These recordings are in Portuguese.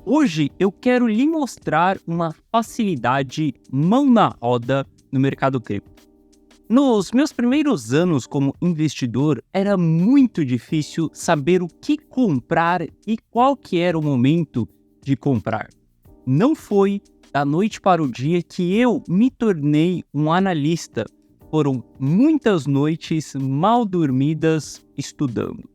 Hoje eu quero lhe mostrar uma facilidade mão na roda no mercado cripto. Nos meus primeiros anos como investidor, era muito difícil saber o que comprar e qual que era o momento de comprar. Não foi da noite para o dia que eu me tornei um analista. Foram muitas noites mal dormidas estudando.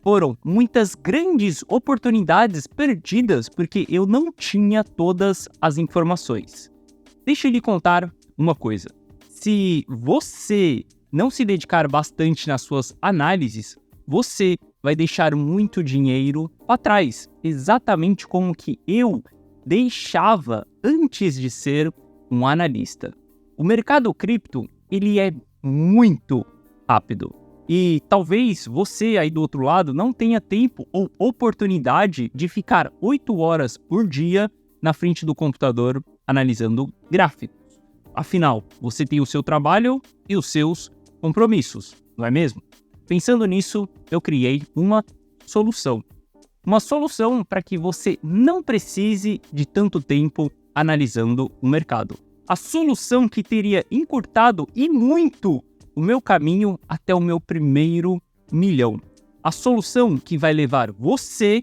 Foram muitas grandes oportunidades perdidas porque eu não tinha todas as informações. Deixa eu lhe contar uma coisa. Se você não se dedicar bastante nas suas análises, você vai deixar muito dinheiro para trás, exatamente como que eu deixava antes de ser um analista. O mercado cripto, ele é muito rápido. E talvez você aí do outro lado não tenha tempo ou oportunidade de ficar 8 horas por dia na frente do computador analisando gráficos. Afinal, você tem o seu trabalho e os seus compromissos, não é mesmo? Pensando nisso, eu criei uma solução. Uma solução para que você não precise de tanto tempo analisando o mercado. A solução que teria encurtado e muito o meu caminho até o meu primeiro milhão. A solução que vai levar você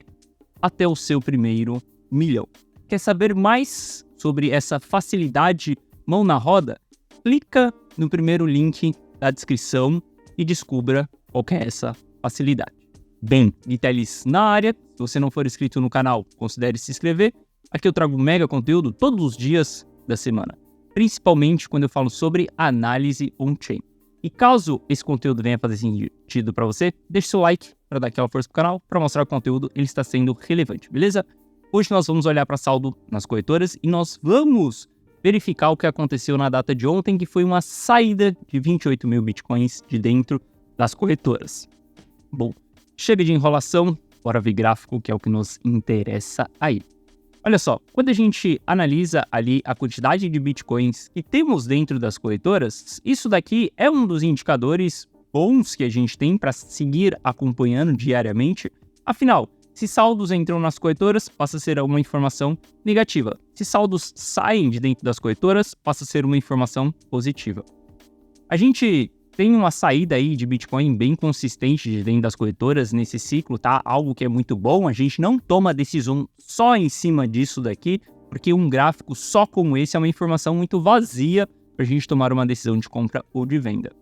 até o seu primeiro milhão. Quer saber mais sobre essa facilidade mão na roda? Clica no primeiro link da descrição e descubra qual que é essa facilidade. Bem, Vitalis na área. Se você não for inscrito no canal, considere se inscrever. Aqui eu trago mega conteúdo todos os dias da semana, principalmente quando eu falo sobre análise on-chain. E caso esse conteúdo venha fazer sentido para você, deixe seu like para dar aquela força pro canal, para mostrar que o conteúdo ele está sendo relevante, beleza? Hoje nós vamos olhar para saldo nas corretoras e nós vamos verificar o que aconteceu na data de ontem, que foi uma saída de 28 mil bitcoins de dentro das corretoras. Bom, chega de enrolação, bora ver gráfico, que é o que nos interessa aí. Olha só, quando a gente analisa ali a quantidade de bitcoins que temos dentro das corretoras, isso daqui é um dos indicadores bons que a gente tem para seguir acompanhando diariamente. Afinal, se saldos entram nas corretoras, passa a ser uma informação negativa. Se saldos saem de dentro das corretoras, passa a ser uma informação positiva. A gente tem uma saída aí de Bitcoin bem consistente de dentro das corretoras nesse ciclo, tá? Algo que é muito bom. A gente não toma decisão só em cima disso daqui, porque um gráfico só como esse é uma informação muito vazia para a gente tomar uma decisão de compra ou de venda.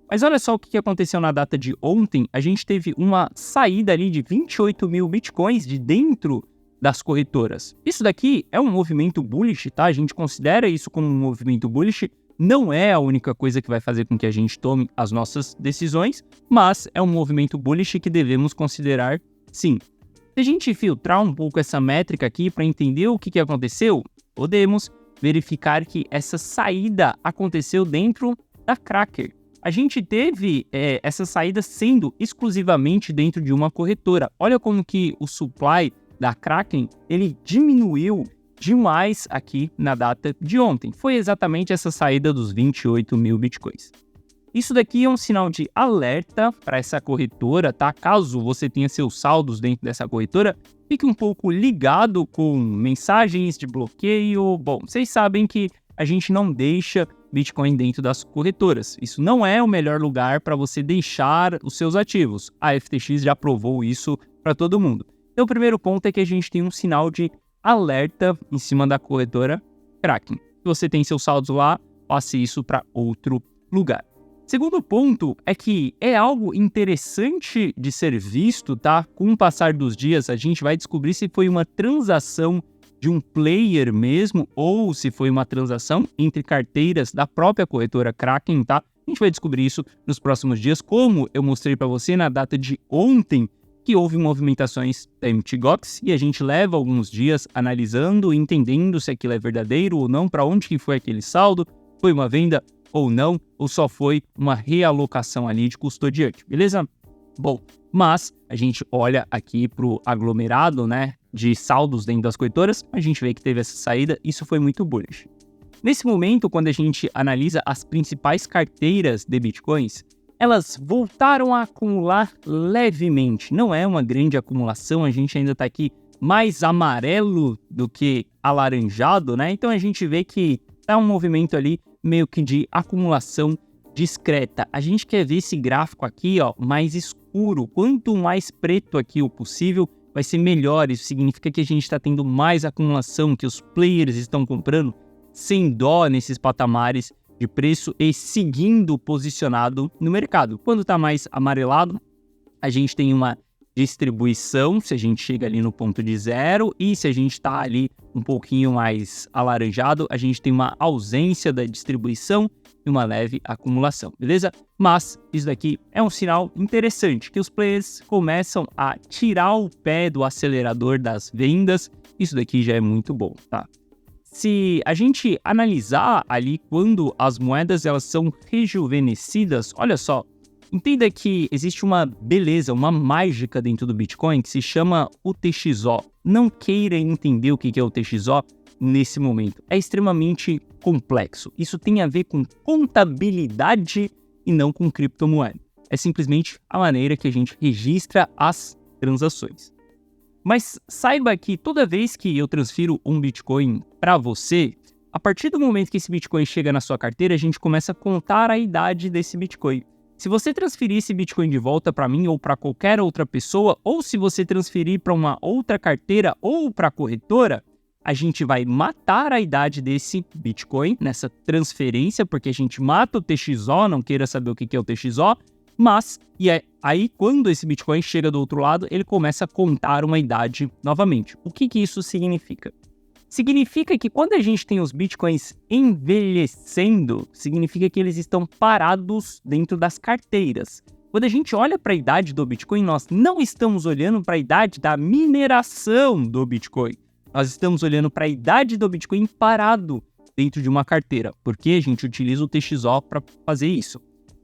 Mas olha só o que aconteceu na data de ontem. A gente teve uma saída ali de 28 mil bitcoins de dentro das corretoras. Isso daqui é um movimento bullish, tá? A gente considera isso como um movimento bullish. Não é a única coisa que vai fazer com que a gente tome as nossas decisões, mas é um movimento bullish que devemos considerar sim. Se a gente filtrar um pouco essa métrica aqui para entender o que aconteceu, podemos verificar que essa saída aconteceu dentro da Kraken. A gente teve essa saída sendo exclusivamente dentro de uma corretora. Olha como que o supply da Kraken ele diminuiu demais aqui na data de ontem. Foi exatamente essa saída dos 28 mil bitcoins. Isso daqui é um sinal de alerta para essa corretora, tá? Caso você tenha seus saldos dentro dessa corretora, fique um pouco ligado com mensagens de bloqueio. Bom, vocês sabem que a gente não deixa Bitcoin dentro das corretoras. Isso não é o melhor lugar para você deixar os seus ativos. A FTX já provou isso para todo mundo. Então, o primeiro ponto é que a gente tem um sinal de alerta em cima da corretora Kraken. Se você tem seus saldos lá, passe isso para outro lugar. Segundo ponto é que é algo interessante de ser visto, tá? Com o passar dos dias, a gente vai descobrir se foi uma transação de um player mesmo ou se foi uma transação entre carteiras da própria corretora Kraken, tá? A gente vai descobrir isso nos próximos dias, como eu mostrei para você na data de ontem, que houve movimentações da MTGOX e a gente leva alguns dias analisando, entendendo se aquilo é verdadeiro ou não, para onde que foi aquele saldo, foi uma venda ou não, ou só foi uma realocação ali de custodiante, beleza? Bom, mas a gente olha aqui para o aglomerado, né, de saldos dentro das corretoras, a gente vê que teve essa saída, isso foi muito bullish. Nesse momento, quando a gente analisa as principais carteiras de Bitcoins, elas voltaram a acumular levemente. Não é uma grande acumulação, a gente ainda está aqui mais amarelo do que alaranjado, né? Então a gente vê que tá um movimento ali meio que de acumulação discreta. A gente quer ver esse gráfico aqui, ó, mais escuro. Quanto mais preto aqui o possível, vai ser melhor. Isso significa que a gente está tendo mais acumulação, que os players estão comprando sem dó nesses patamares de preço e seguindo posicionado no mercado. Quando está mais amarelado, a gente tem uma distribuição, se a gente chega ali no ponto de zero, e se a gente está ali um pouquinho mais alaranjado, a gente tem uma ausência da distribuição e uma leve acumulação, beleza? Mas isso daqui é um sinal interessante, que os players começam a tirar o pé do acelerador das vendas. Isso daqui já é muito bom, tá? Se a gente analisar ali quando as moedas elas são rejuvenescidas, olha só, entenda que existe uma beleza, uma mágica dentro do Bitcoin que se chama UTXO. Não queira entender o que é o UTXO nesse momento. É extremamente complexo. Isso tem a ver com contabilidade e não com criptomoeda. É simplesmente a maneira que a gente registra as transações. Mas saiba que toda vez que eu transfiro um Bitcoin para você, a partir do momento que esse Bitcoin chega na sua carteira, a gente começa a contar a idade desse Bitcoin. Se você transferir esse Bitcoin de volta para mim ou para qualquer outra pessoa, ou se você transferir para uma outra carteira ou para a corretora, a gente vai matar a idade desse Bitcoin nessa transferência, porque a gente mata o TXO, não queira saber o que é o TXO, mas aí quando esse Bitcoin chega do outro lado, ele começa a contar uma idade novamente. O que isso significa? Significa que quando a gente tem os Bitcoins envelhecendo, significa que eles estão parados dentro das carteiras. Quando a gente olha para a idade do Bitcoin, nós não estamos olhando para a idade da mineração do Bitcoin. Nós estamos olhando para a idade do Bitcoin parado dentro de uma carteira, porque a gente utiliza o TXO para fazer isso.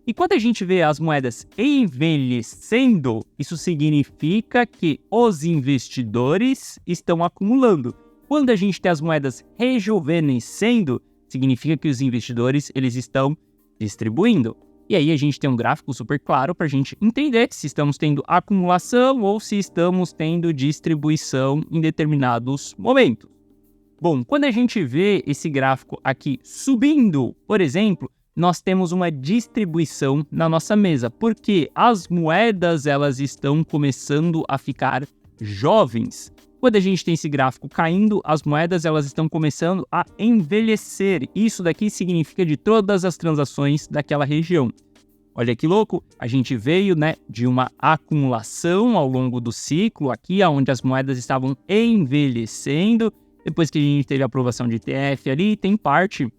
E quando a gente vê as moedas envelhecendo, isso significa que os investidores estão acumulando. Quando a gente tem as moedas rejuvenescendo, significa que os investidores eles estão distribuindo. E aí a gente tem um gráfico super claro para a gente entender se estamos tendo acumulação ou se estamos tendo distribuição em determinados momentos. Bom, quando a gente vê esse gráfico aqui subindo, por exemplo, nós temos uma distribuição na nossa mesa, porque as moedas elas estão começando a ficar jovens. Quando a gente tem esse gráfico caindo, as moedas elas estão começando a envelhecer. Isso daqui significa de todas as transações daquela região. Olha que louco, a gente veio de uma acumulação ao longo do ciclo aqui, onde as moedas estavam envelhecendo. Depois que a gente teve a aprovação de ETF ali, tem parte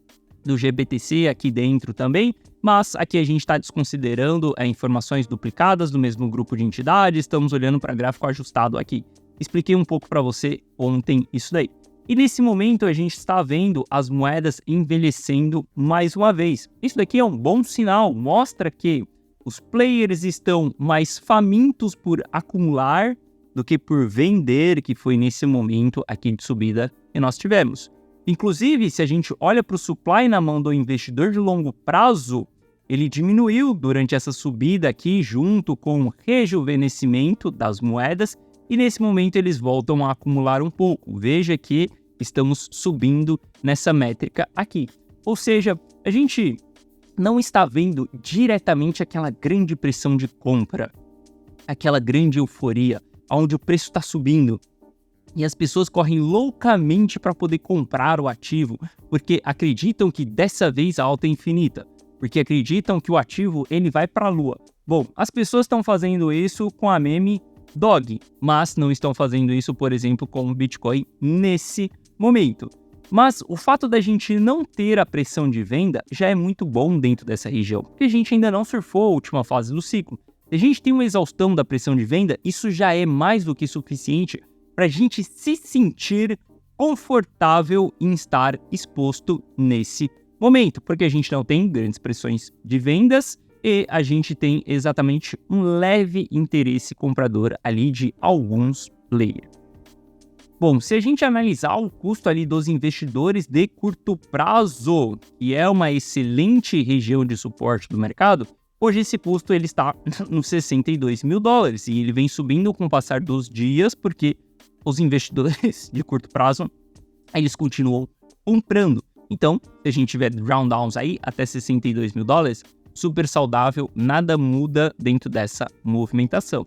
do GBTC aqui dentro também, mas aqui a gente está desconsiderando informações duplicadas do mesmo grupo de entidades, estamos olhando para gráfico ajustado aqui. Expliquei um pouco para você ontem isso daí. E nesse momento a gente está vendo as moedas envelhecendo mais uma vez. Isso daqui é um bom sinal, mostra que os players estão mais famintos por acumular do que por vender, que foi nesse momento aqui de subida que nós tivemos. Inclusive, se a gente olha para o supply na mão do investidor de longo prazo, ele diminuiu durante essa subida aqui junto com o rejuvenescimento das moedas e nesse momento eles voltam a acumular um pouco. Veja que estamos subindo nessa métrica aqui. Ou seja, a gente não está vendo diretamente aquela grande pressão de compra, aquela grande euforia, onde o preço está subindo. E as pessoas correm loucamente para poder comprar o ativo, porque acreditam que dessa vez a alta é infinita, porque acreditam que o ativo ele vai para a lua. Bom, as pessoas estão fazendo isso com a meme Dog, mas não estão fazendo isso, por exemplo, com o Bitcoin nesse momento. Mas o fato da gente não ter a pressão de venda já é muito bom dentro dessa região, porque a gente ainda não surfou a última fase do ciclo. Se a gente tem uma exaustão da pressão de venda, isso já é mais do que suficiente para a gente se sentir confortável em estar exposto nesse momento, porque a gente não tem grandes pressões de vendas e a gente tem exatamente um leve interesse comprador ali de alguns players. Bom, se a gente analisar o custo ali dos investidores de curto prazo, que é uma excelente região de suporte do mercado, hoje esse custo ele está nos $62 mil e ele vem subindo com o passar dos dias, porque os investidores de curto prazo, eles continuam comprando. Então, se a gente tiver drawdowns aí até 62 mil dólares, super saudável, nada muda dentro dessa movimentação.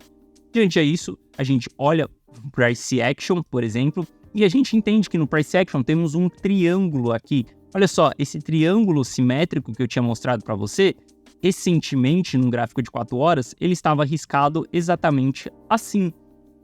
Diante a isso, a gente olha o Price Action, por exemplo, e a gente entende que no Price Action temos um triângulo aqui. Olha só, esse triângulo simétrico que eu tinha mostrado para você, recentemente, num gráfico de 4 horas, ele estava riscado exatamente assim.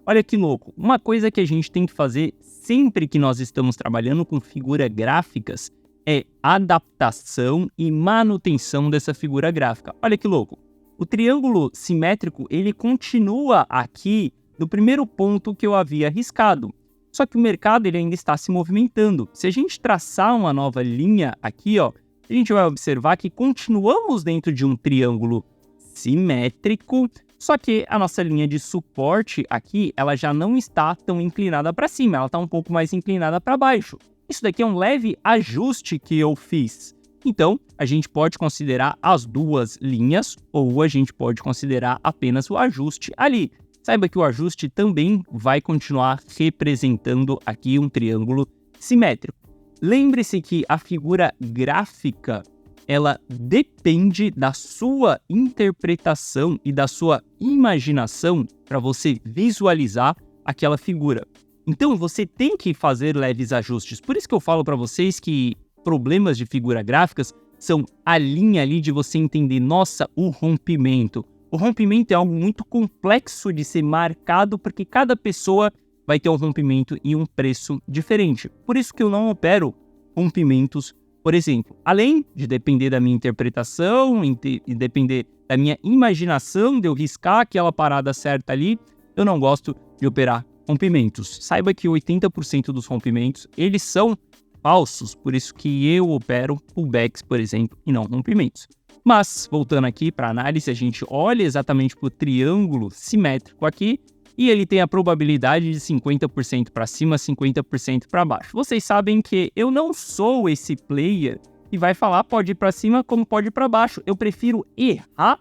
Olha que louco, uma coisa que a gente tem que fazer sempre que nós estamos trabalhando com figuras gráficas é adaptação e manutenção dessa figura gráfica. Olha que louco, o triângulo simétrico ele continua aqui no primeiro ponto que eu havia riscado, só que o mercado ele ainda está se movimentando. Se a gente traçar uma nova linha aqui, ó, a gente vai observar que continuamos dentro de um triângulo simétrico, só que a nossa linha de suporte aqui, ela já não está tão inclinada para cima, ela está um pouco mais inclinada para baixo. Isso daqui é um leve ajuste que eu fiz. Então, a gente pode considerar as duas linhas ou a gente pode considerar apenas o ajuste ali. Saiba que o ajuste também vai continuar representando aqui um triângulo simétrico. Lembre-se que a figura gráfica ela depende da sua interpretação e da sua imaginação para você visualizar aquela figura. Então, você tem que fazer leves ajustes. Por isso que eu falo para vocês que problemas de figuras gráficas são a linha ali de você entender, nossa, o rompimento. O rompimento é algo muito complexo de ser marcado porque cada pessoa vai ter um rompimento e um preço diferente. Por isso que eu não opero rompimentos. Por exemplo, além de depender da minha interpretação e depender da minha imaginação de eu riscar aquela parada certa ali, eu não gosto de operar rompimentos. Saiba que 80% dos rompimentos, eles são falsos, por isso que eu opero pullbacks, por exemplo, e não rompimentos. Mas, voltando aqui para a análise, a gente olha exatamente para o triângulo simétrico aqui, e ele tem a probabilidade de 50% para cima, 50% para baixo. Vocês sabem que eu não sou esse player que vai falar pode ir para cima como pode ir para baixo. Eu prefiro errar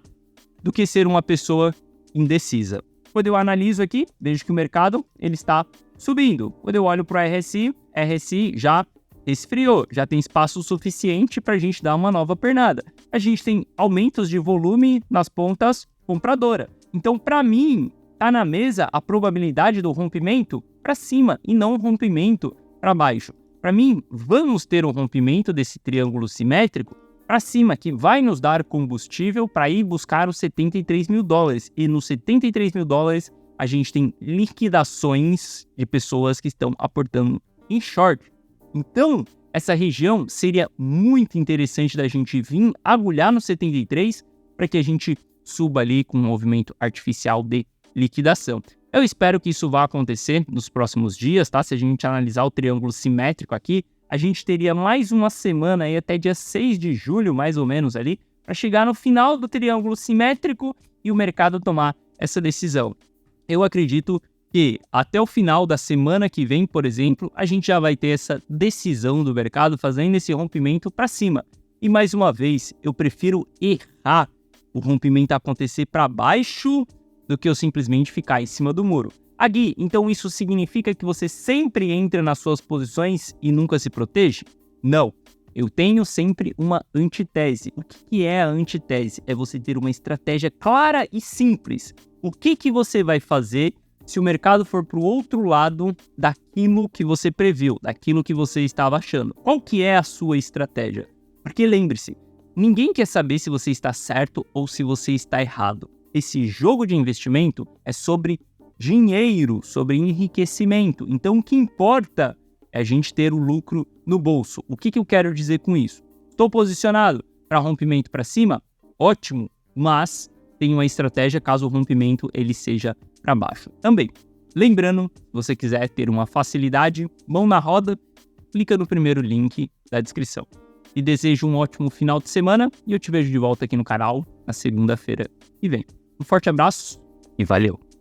do que ser uma pessoa indecisa. Quando eu analiso aqui, vejo que o mercado ele está subindo. Quando eu olho para o RSI já esfriou, já tem espaço suficiente para a gente dar uma nova pernada. A gente tem aumentos de volume nas pontas compradora. Então, para mim, está na mesa a probabilidade do rompimento para cima e não o rompimento para baixo. Para mim, vamos ter um rompimento desse triângulo simétrico para cima, que vai nos dar combustível para ir buscar os 73 mil dólares. E nos 73 mil dólares, a gente tem liquidações de pessoas que estão aportando em short. Então, essa região seria muito interessante da gente vir agulhar no 73 para que a gente suba ali com um movimento artificial de liquidação. Eu espero que isso vá acontecer nos próximos dias, tá? Se a gente analisar o triângulo simétrico aqui, a gente teria mais uma semana aí até dia 6 de julho, mais ou menos ali, para chegar no final do triângulo simétrico e o mercado tomar essa decisão. Eu acredito que até o final da semana que vem, por exemplo, a gente já vai ter essa decisão do mercado fazendo esse rompimento para cima. E mais uma vez, eu prefiro errar o rompimento acontecer para baixo do que eu simplesmente ficar em cima do muro. Gui, então isso significa que você sempre entra nas suas posições e nunca se protege? Não. Eu tenho sempre uma antitese. O que é a antitese? É você ter uma estratégia clara e simples. O que você vai fazer se o mercado for para o outro lado daquilo que você previu, daquilo que você estava achando? Qual que é a sua estratégia? Porque lembre-se, ninguém quer saber se você está certo ou se você está errado. Esse jogo de investimento é sobre dinheiro, sobre enriquecimento. Então, o que importa é a gente ter o lucro no bolso. O que eu quero dizer com isso? Estou posicionado para rompimento para cima? Ótimo, mas tem uma estratégia caso o rompimento ele seja para baixo também. Lembrando, se você quiser ter uma facilidade, mão na roda, clica no primeiro link da descrição. E desejo um ótimo final de semana e eu te vejo de volta aqui no canal na segunda-feira que vem. Um forte abraço e valeu!